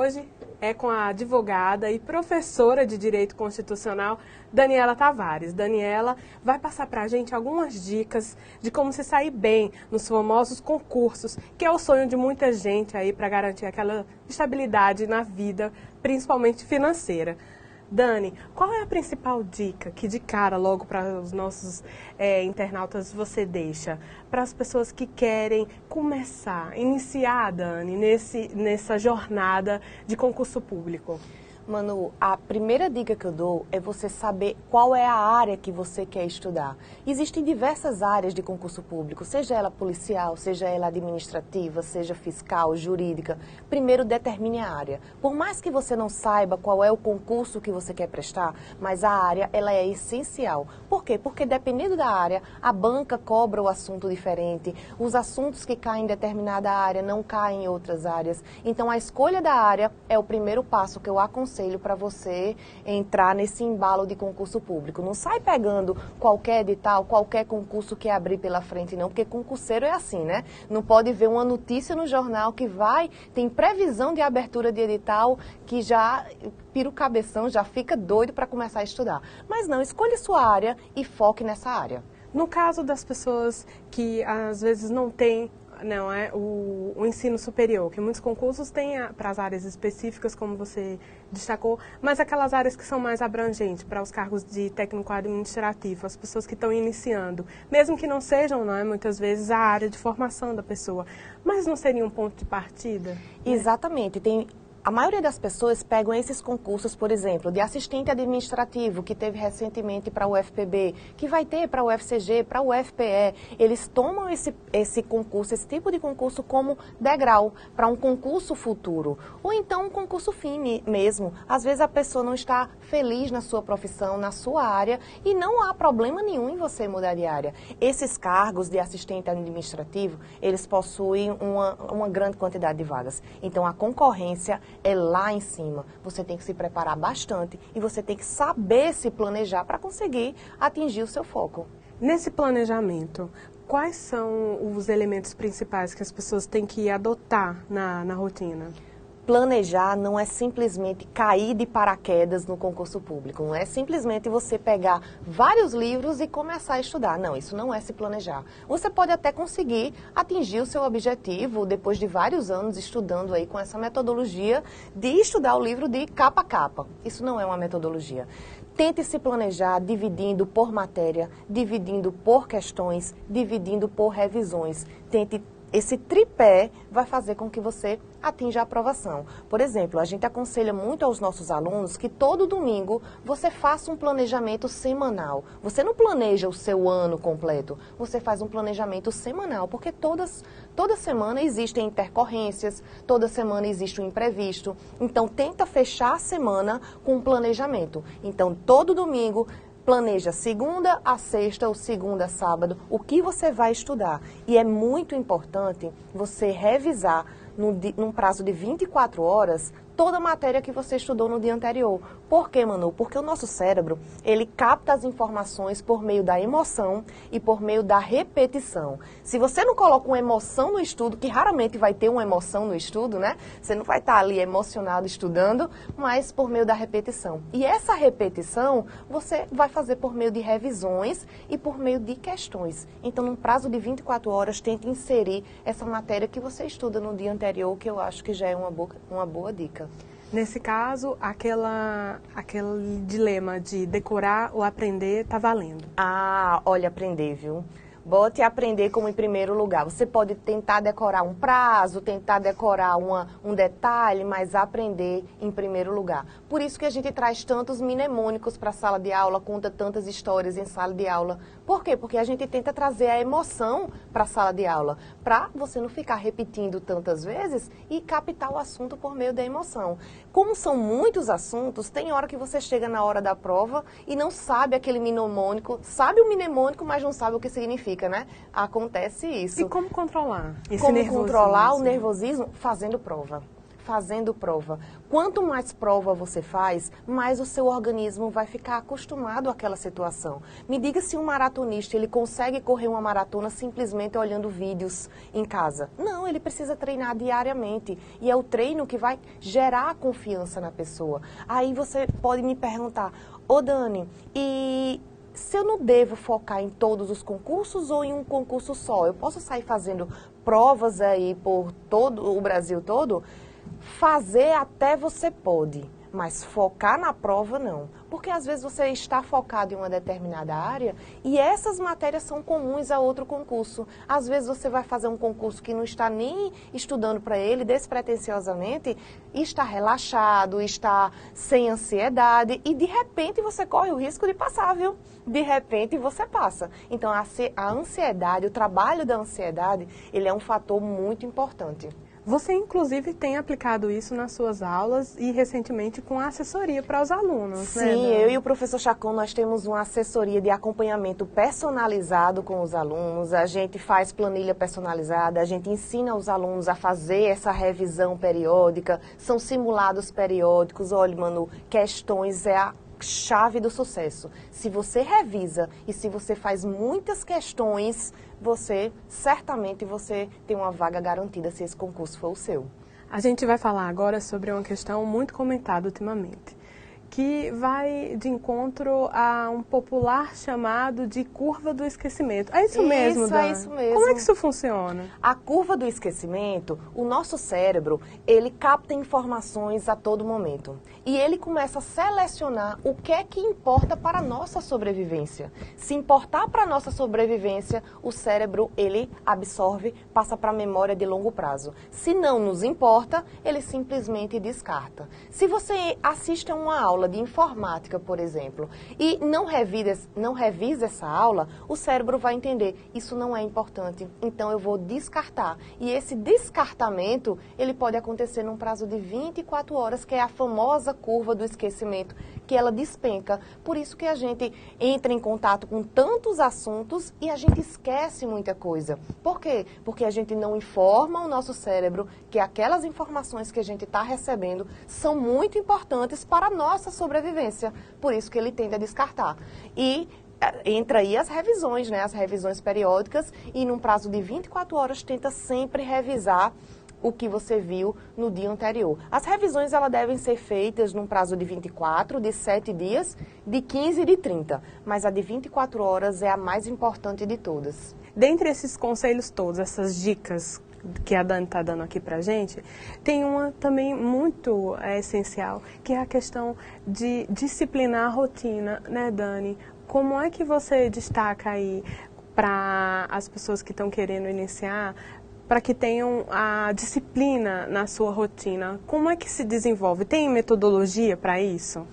hoje é com a advogada e professora de Direito Constitucional, Daniela Tavares. Daniela vai passar para a gente algumas dicas de como se sair bem nos famosos concursos, que é o sonho de muita gente aí para garantir aquela estabilidade na vida, principalmente financeira. Dani, qual é a principal dica que de cara logo para os nossos internautas você deixa para as pessoas que querem começar, iniciar, Dani, nessa jornada de concurso público? Manu, a primeira dica que eu dou é você saber qual é a área que você quer estudar. Existem diversas áreas de concurso público, seja ela policial, seja ela administrativa, seja fiscal, jurídica. Primeiro, determine a área. Por mais que você não saiba qual é o concurso que você quer prestar, mas a área ela é essencial. Por quê? Porque dependendo da área, a banca cobra o assunto diferente, os assuntos que caem em determinada área não caem em outras áreas. Então, a escolha da área é o primeiro passo que eu aconselho para você entrar nesse embalo de concurso público. Não sai pegando qualquer edital, qualquer concurso que abrir pela frente, não, porque concurseiro é assim, né? Não pode ver uma notícia no jornal que tem previsão de abertura de edital, que já pira o cabeção, já fica doido para começar a estudar. Mas não, escolha sua área e foque nessa área. No caso das pessoas que às vezes não têm o ensino superior, que muitos concursos têm para as áreas específicas, como você destacou, mas aquelas áreas que são mais abrangentes, para os cargos de técnico administrativo, as pessoas que estão iniciando, mesmo que não sejam, muitas vezes, a área de formação da pessoa, mas não seria um ponto de partida? Exatamente, A maioria das pessoas pegam esses concursos, por exemplo, de assistente administrativo, que teve recentemente para o UFPB, que vai ter para o UFCG, para o UFPE. Eles tomam esse concurso, esse tipo de concurso como degrau para um concurso futuro. Ou então um concurso fim mesmo. Às vezes a pessoa não está feliz na sua profissão, na sua área, e não há problema nenhum em você mudar de área. Esses cargos de assistente administrativo, eles possuem uma grande quantidade de vagas. Então a concorrência é lá em cima. Você tem que se preparar bastante e você tem que saber se planejar para conseguir atingir o seu foco. Nesse planejamento, quais são os elementos principais que as pessoas têm que adotar na rotina? Planejar não é simplesmente cair de paraquedas no concurso público, não é simplesmente você pegar vários livros e começar a estudar. Não, isso não é se planejar. Você pode até conseguir atingir o seu objetivo depois de vários anos estudando aí com essa metodologia de estudar o livro de capa a capa. Isso não é uma metodologia. Tente se planejar dividindo por matéria, dividindo por questões, dividindo por revisões. Esse tripé vai fazer com que você atinja a aprovação. Por exemplo, a gente aconselha muito aos nossos alunos que todo domingo você faça um planejamento semanal. Você não planeja o seu ano completo, você faz um planejamento semanal, porque toda semana existem intercorrências, toda semana existe um imprevisto. Então, tenta fechar a semana com um planejamento. Então, todo domingo, planeja segunda a sexta ou segunda a sábado o que você vai estudar. E é muito importante você revisar num prazo de 24 horas toda a matéria que você estudou no dia anterior. Por quê, Manu? Porque o nosso cérebro, ele capta as informações por meio da emoção e por meio da repetição. Se você não coloca uma emoção no estudo, que raramente vai ter uma emoção no estudo, né? Você não vai estar ali emocionado estudando, mas por meio da repetição. E essa repetição você vai fazer por meio de revisões e por meio de questões. Então, num prazo de 24 horas, tente inserir essa matéria que você estuda no dia anterior, que eu acho que já é uma boa dica. Nesse caso, aquele dilema de decorar ou aprender está valendo. Ah, olha, aprender, viu? Bote aprender como em primeiro lugar. Você pode tentar decorar um prazo, tentar decorar um detalhe, mas aprender em primeiro lugar. Por isso que a gente traz tantos mnemônicos para a sala de aula, conta tantas histórias em sala de aula. Por quê? Porque a gente tenta trazer a emoção para a sala de aula, para você não ficar repetindo tantas vezes e captar o assunto por meio da emoção. Como são muitos assuntos, tem hora que você chega na hora da prova e não sabe aquele mnemônico, sabe o mnemônico, mas não sabe o que significa, né? Acontece isso. E como controlar esse como nervosismo? Controlar o nervosismo? Fazendo prova. fazendo prova. Quanto mais prova você faz, mais o seu organismo vai ficar acostumado àquela situação. Me diga se um maratonista ele consegue correr uma maratona simplesmente olhando vídeos em casa. Não, ele precisa treinar diariamente. E é o treino que vai gerar confiança na pessoa. Aí você pode me perguntar, ô Dani, e se eu não devo focar em todos os concursos ou em um concurso só? Eu posso sair fazendo provas aí por todo o Brasil todo? Fazer até você pode, mas focar na prova não. Porque às vezes você está focado em uma determinada área e essas matérias são comuns a outro concurso. Às vezes você vai fazer um concurso que não está nem estudando para ele despretensiosamente e está relaxado, está sem ansiedade e de repente você corre o risco de passar, viu? De repente você passa. Então a ansiedade, o trabalho da ansiedade, ele é um fator muito importante. Você, inclusive, tem aplicado isso nas suas aulas e, recentemente, com a assessoria para os alunos, Sim, né, Dani? Eu e o professor Chacon, nós temos uma assessoria de acompanhamento personalizado com os alunos. A gente faz planilha personalizada, a gente ensina os alunos a fazer essa revisão periódica, são simulados periódicos. Olha, Manu, questões é a chave do sucesso. Se você revisa e se você faz muitas questões, certamente você tem uma vaga garantida se esse concurso for o seu. A gente vai falar agora sobre uma questão muito comentada ultimamente, que vai de encontro a um popular chamado de curva do esquecimento. É isso mesmo, Dani? É isso mesmo. Como é que isso funciona? A curva do esquecimento, o nosso cérebro, ele capta informações a todo momento. E ele começa a selecionar o que é que importa para a nossa sobrevivência. Se importar para a nossa sobrevivência, o cérebro, ele absorve, passa para a memória de longo prazo. Se não nos importa, ele simplesmente descarta. Se você assiste a uma aula de informática, por exemplo, e não revisa essa aula, o cérebro vai entender, isso não é importante, então eu vou descartar. E esse descartamento, ele pode acontecer num prazo de 24 horas, que é a famosa curva do esquecimento, que ela despenca. Por isso que a gente entra em contato com tantos assuntos e a gente esquece muita coisa. Por quê? Porque a gente não informa o nosso cérebro que aquelas informações que a gente está recebendo são muito importantes para a nossa sobrevivência. Por isso que ele tende a descartar. E entra aí as revisões, né? As revisões periódicas, e num prazo de 24 horas tenta sempre revisar o que você viu no dia anterior. As revisões elas devem ser feitas num prazo de 24, de 7 dias, de 15 e de 30. Mas a de 24 horas é a mais importante de todas. Dentre esses conselhos todos, essas dicas que a Dani está dando aqui pra gente, tem uma também muito essencial, que é a questão de disciplinar a rotina, né, Dani? Como é que você destaca aí para as pessoas que estão querendo iniciar, para que tenham a disciplina na sua rotina? Como é que se desenvolve? Tem metodologia para isso?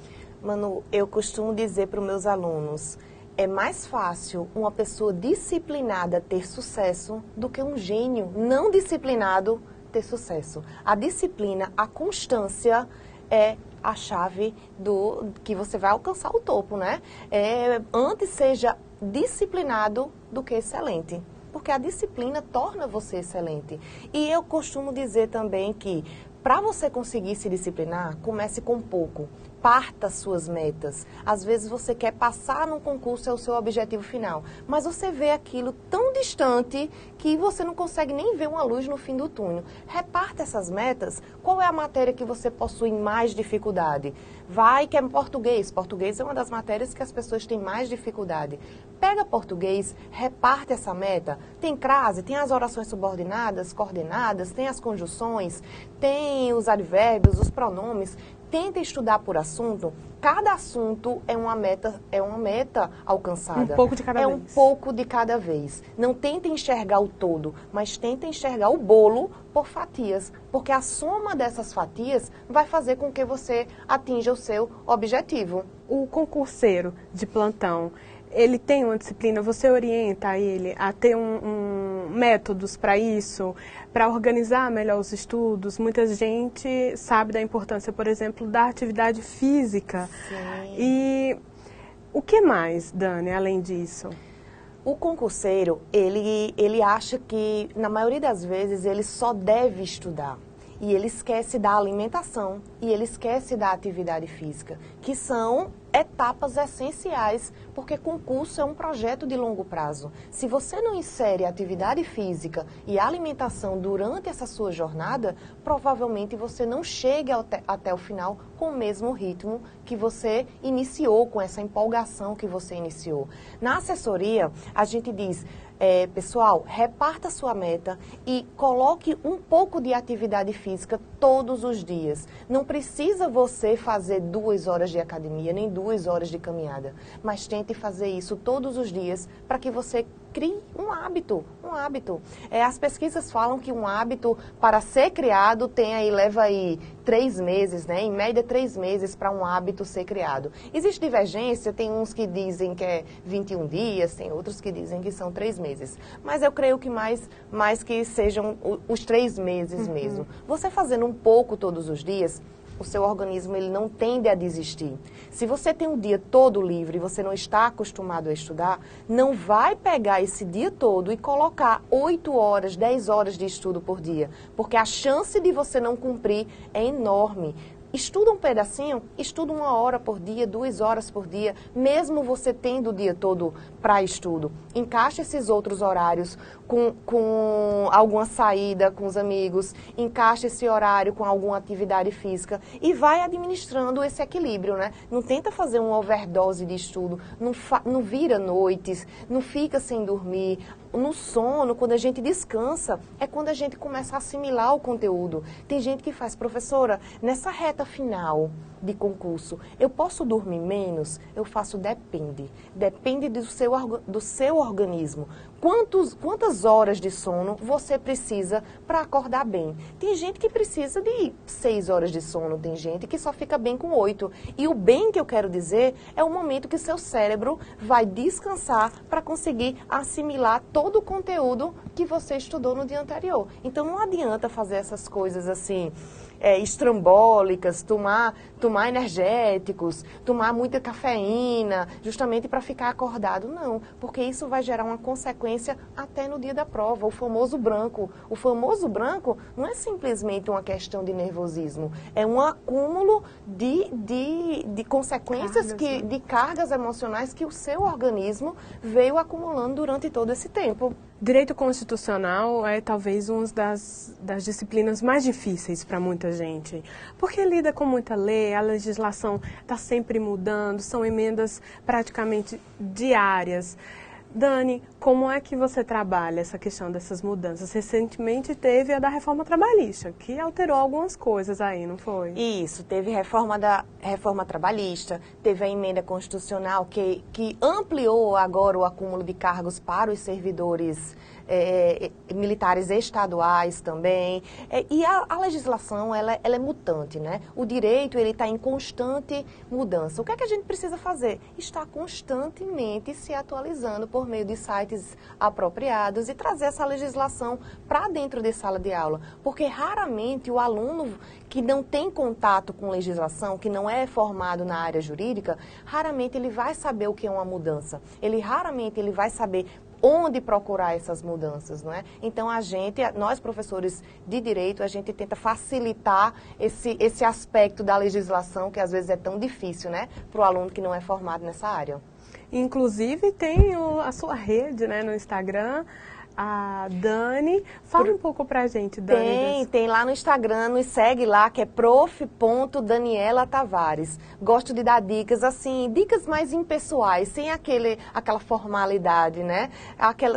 Manu, eu costumo dizer para os meus alunos, é mais fácil uma pessoa disciplinada ter sucesso do que um gênio não disciplinado ter sucesso. A disciplina, a constância é a chave do que você vai alcançar o topo, né? Antes seja disciplinado do que excelente. Porque a disciplina torna você excelente. E eu costumo dizer também que para você conseguir se disciplinar, comece com pouco. Parta suas metas. Às vezes você quer passar num concurso, é o seu objetivo final. Mas você vê aquilo tão distante que você não consegue nem ver uma luz no fim do túnel. Reparta essas metas. Qual é a matéria que você possui mais dificuldade? Vai que é português. Português é uma das matérias que as pessoas têm mais dificuldade. Pega português, reparte essa meta. Tem crase, tem as orações subordinadas, coordenadas, tem as conjunções, tem os advérbios, os pronomes. Tenta estudar por assunto. Cada assunto é uma meta alcançada. Um pouco de cada vez. Um pouco de cada vez. Não tenta enxergar o todo, mas tenta enxergar o bolo por fatias. Porque a soma dessas fatias vai fazer com que você atinja o seu objetivo. O concurseiro de plantão, ele tem uma disciplina, você orienta ele a ter métodos para isso, para organizar melhor os estudos? Muita gente sabe da importância, por exemplo, da atividade física. Sim. E o que mais, Dani, além disso? O concurseiro, ele acha que, na maioria das vezes, ele só deve estudar. E ele esquece da alimentação e ele esquece da atividade física, que são etapas essenciais, porque concurso é um projeto de longo prazo. Se você não insere atividade física e alimentação durante essa sua jornada, provavelmente você não chega até o final com o mesmo ritmo que você iniciou, com essa empolgação que você iniciou. Na assessoria, a gente diz, pessoal, reparta sua meta e coloque um pouco de atividade física todos os dias. Não precisa você fazer 2 horas de academia, nem 2 horas de caminhada, mas tente fazer isso todos os dias para que você crie um hábito, as pesquisas falam que um hábito, para ser criado, leva aí 3 meses, né? Em média 3 meses para um hábito ser criado. Existe divergência, tem uns que dizem que é 21 dias, tem outros que dizem que são 3 meses. Mas eu creio que mais que sejam os 3 meses mesmo. Você fazendo um pouco todos os dias, o seu organismo ele não tende a desistir. Se você tem um dia todo livre e você não está acostumado a estudar, não vai pegar esse dia todo e colocar 8 horas, 10 horas de estudo por dia, porque a chance de você não cumprir é enorme. Estuda um pedacinho, estuda 1 hora por dia, 2 horas por dia, mesmo você tendo o dia todo para estudo. Encaixe esses outros horários com alguma saída com os amigos, encaixe esse horário com alguma atividade física e vai administrando esse equilíbrio, né? Não tenta fazer uma overdose de estudo, não vira noites, não fica sem dormir. No sono, quando a gente descansa, é quando a gente começa a assimilar o conteúdo. Tem gente que faz, professora, nessa reta final de concurso, eu posso dormir menos? Eu faço depende. Depende do seu organismo. Quantas horas de sono você precisa para acordar bem? Tem gente que precisa de 6 horas de sono, tem gente que só fica bem com 8. E o bem que eu quero dizer é o momento que seu cérebro vai descansar para conseguir assimilar todo o conteúdo que você estudou no dia anterior. Então não adianta fazer essas coisas assim, estrambólicas, tomar energéticos, tomar muita cafeína, justamente para ficar acordado. Não, porque isso vai gerar uma consequência até no dia da prova, o famoso branco. O famoso branco não é simplesmente uma questão de nervosismo, é um acúmulo de consequências, de cargas emocionais que o seu organismo veio acumulando durante todo esse tempo. Direito constitucional é talvez uma das disciplinas mais difíceis para muita gente, porque lida com muita lei, a legislação está sempre mudando, são emendas praticamente diárias. Dani, como é que você trabalha essa questão dessas mudanças? Recentemente teve a da reforma trabalhista, que alterou algumas coisas aí, não foi? Isso, teve reforma trabalhista, teve a emenda constitucional que ampliou agora o acúmulo de cargos para os servidores militares estaduais também. E a legislação, ela é mutante, né? O direito, ele está em constante mudança. O que é que a gente precisa fazer? Está constantemente se atualizando por meio de sites apropriados e trazer essa legislação para dentro de sala de aula. Porque raramente o aluno que não tem contato com legislação, que não é formado na área jurídica, raramente ele vai saber o que é uma mudança. Raramente ele vai saber onde procurar essas mudanças, não é? Então, nós professores de direito, a gente tenta facilitar esse aspecto da legislação, que às vezes é tão difícil, né, para o aluno que não é formado nessa área. Inclusive, tem a sua rede, né, no Instagram, a Dani. Fala um pouco pra gente, Dani. Tem lá no Instagram, nos segue lá, que é prof.Daniela Tavares. Gosto de dar dicas, assim, dicas mais impessoais, sem aquela formalidade, né?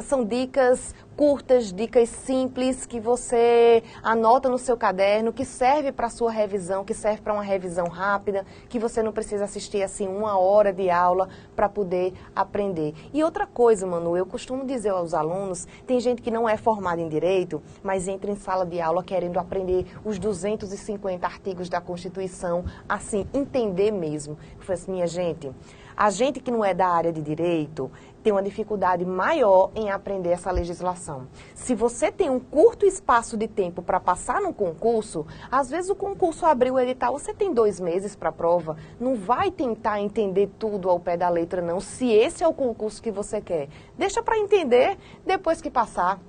São dicas curtas, dicas simples que você anota no seu caderno, que serve para a sua revisão, que serve para uma revisão rápida, que você não precisa assistir assim 1 hora de aula para poder aprender. E outra coisa, Manu, eu costumo dizer aos alunos, tem gente que não é formada em direito, mas entra em sala de aula querendo aprender os 250 artigos da Constituição, assim, entender mesmo. Eu falei assim, minha gente, a gente que não é da área de direito tem uma dificuldade maior em aprender essa legislação. Se você tem um curto espaço de tempo para passar no concurso, às vezes o concurso abriu o edital, você tem 2 meses para a prova, não vai tentar entender tudo ao pé da letra não, se esse é o concurso que você quer. Deixa para entender depois que passar.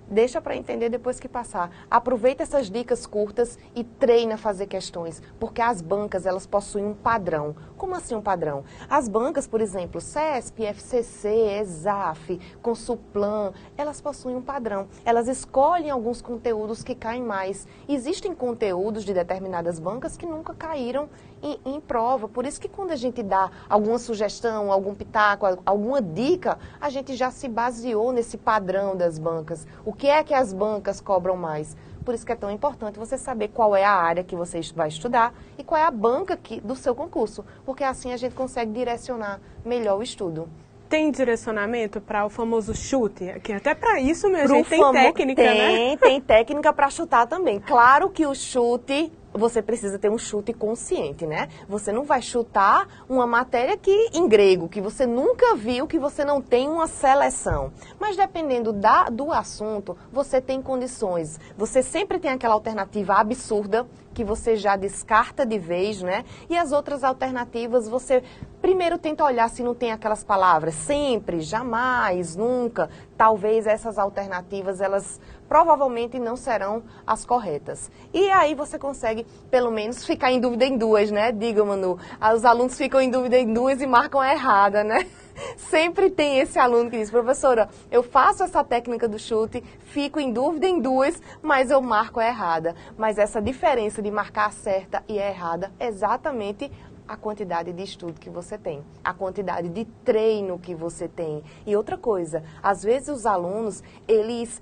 Deixa para entender depois que passar. Aproveita essas dicas curtas e treina a fazer questões, porque as bancas, elas possuem um padrão. Como assim um padrão? As bancas, por exemplo, CESP, FCC, ESAF, Consulplan, elas possuem um padrão. Elas escolhem alguns conteúdos que caem mais. Existem conteúdos de determinadas bancas que nunca caíram em prova. Por isso que quando a gente dá alguma sugestão, algum pitaco, alguma dica, a gente já se baseou nesse padrão das bancas. O que é que as bancas cobram mais? Por isso que é tão importante você saber qual é a área que você vai estudar e qual é a banca do seu concurso, porque assim a gente consegue direcionar melhor o estudo. Tem direcionamento para o famoso chute? Que até para isso, minha gente, tem técnica, né? Tem técnica para chutar também. Claro que o chute, você precisa ter um chute consciente, né? Você não vai chutar uma matéria em grego, que você nunca viu, que você não tem uma seleção. Mas dependendo do assunto, você tem condições. Você sempre tem aquela alternativa absurda, que você já descarta de vez, né? E as outras alternativas, você primeiro tenta olhar se não tem aquelas palavras. Sempre, jamais, nunca. Talvez essas alternativas, elas provavelmente não serão as corretas. E aí você consegue, pelo menos, ficar em dúvida em duas, né? Diga, Manu. Os alunos ficam em dúvida em duas e marcam a errada, né? Sempre tem esse aluno que diz, professora, eu faço essa técnica do chute, fico em dúvida em duas, mas eu marco a errada. Mas essa diferença de marcar a certa e a errada é exatamente a quantidade de estudo que você tem, a quantidade de treino que você tem. E outra coisa, às vezes os alunos, eles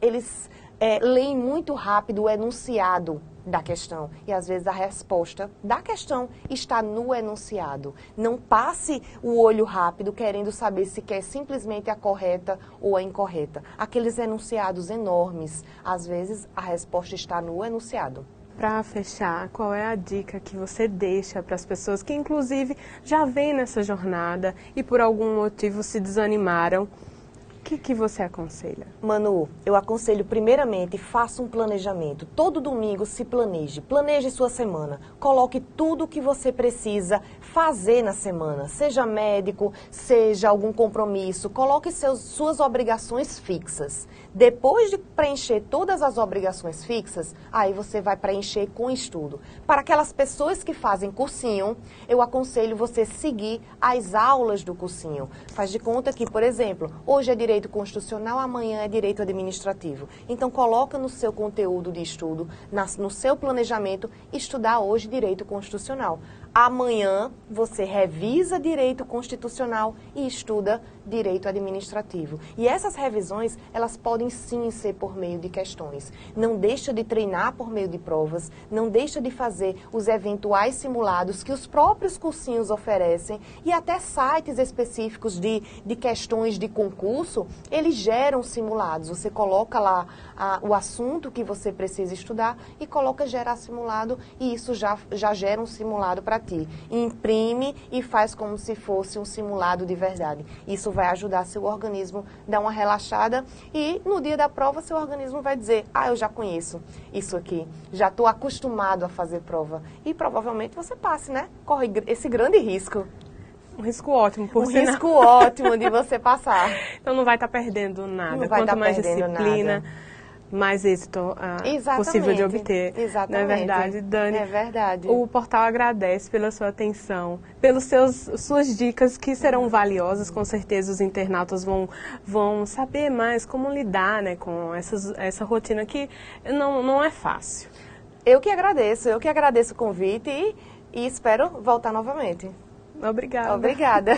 leem muito rápido o enunciado da questão. E às vezes a resposta da questão está no enunciado. Não passe o olho rápido querendo saber se quer simplesmente a correta ou a incorreta. Aqueles enunciados enormes, às vezes a resposta está no enunciado. Para fechar, qual é a dica que você deixa para as pessoas que inclusive já vêm nessa jornada e por algum motivo se desanimaram? O que você aconselha? Manu, eu aconselho primeiramente, faça um planejamento. Todo domingo se planeje. Planeje sua semana. Coloque tudo o que você precisa fazer na semana. Seja médico, seja algum compromisso. Coloque suas obrigações fixas. Depois de preencher todas as obrigações fixas, aí você vai preencher com estudo. Para aquelas pessoas que fazem cursinho, eu aconselho você seguir as aulas do cursinho. Faz de conta que, por exemplo, hoje é direito constitucional, amanhã é direito administrativo. Então, coloca no seu conteúdo de estudo, no seu planejamento, estudar hoje direito constitucional. Amanhã, você revisa direito constitucional e estuda direito administrativo. E essas revisões, elas podem sim ser por meio de questões. Não deixa de treinar por meio de provas, não deixa de fazer os eventuais simulados que os próprios cursinhos oferecem e até sites específicos de questões de concurso, eles geram simulados. Você coloca lá o assunto que você precisa estudar e coloca gerar simulado e isso já gera um simulado para ti. Imprime e faz como se fosse um simulado de verdade. Isso vai ajudar seu organismo a dar uma relaxada e no dia da prova seu organismo vai dizer, eu já conheço isso aqui, já estou acostumado a fazer prova. E provavelmente você passe, né? Corre esse grande risco. Um risco ótimo, por sinal. Um risco ótimo de você passar. Então não vai estar perdendo nada. Não vai Quanto mais disciplina, nada. mais êxito possível de obter. Exatamente. Não é verdade, Dani? É verdade. O portal agradece pela sua atenção, pelas suas dicas que serão valiosas. Com certeza os internautas vão saber mais como lidar, né, com essa rotina que não é fácil. Eu que agradeço o convite e espero voltar novamente. Obrigada. Obrigada.